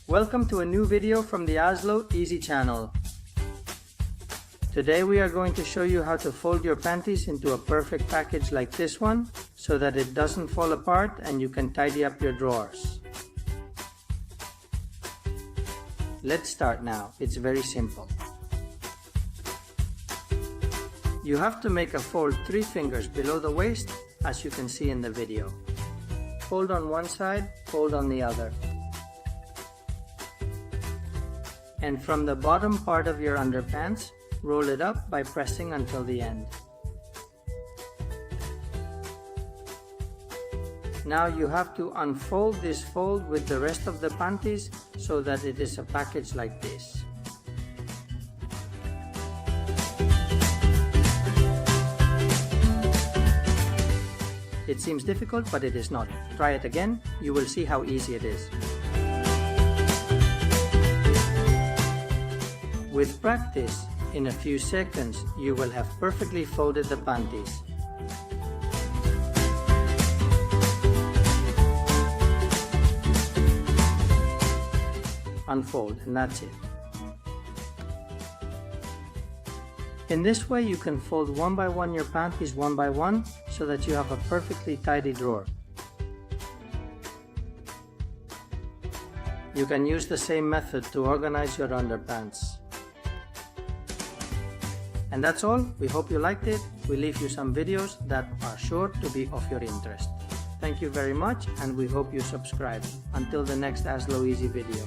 Welcome to a new video from the HazloEasy channel. Today we are going to show you how to fold your panties into a perfect package like this one so that it doesn't fall apart and you can tidy up your drawers. Let's start now. It's very simple. You have to make a fold 3 fingers below the waist, as you can see in the video. Fold on one side, fold on the other. And from the bottom part of your underpants, roll it up by pressing until the end. Now you have to unfold this fold with the rest of the panties so that it is a package like this. It seems difficult, but it is not. Try it again, you will see how easy it is. With practice, in a few seconds, you will have perfectly folded the panties. Unfold, and that's it. In this way, you can fold one by one your panties one by one so that you have a perfectly tidy drawer. You can use the same method to organize your underpants. And that's all. We hope you liked it. We leave you some videos that are sure to be of your interest. Thank you very much, and we hope you subscribe. Until the next HazloEasy video.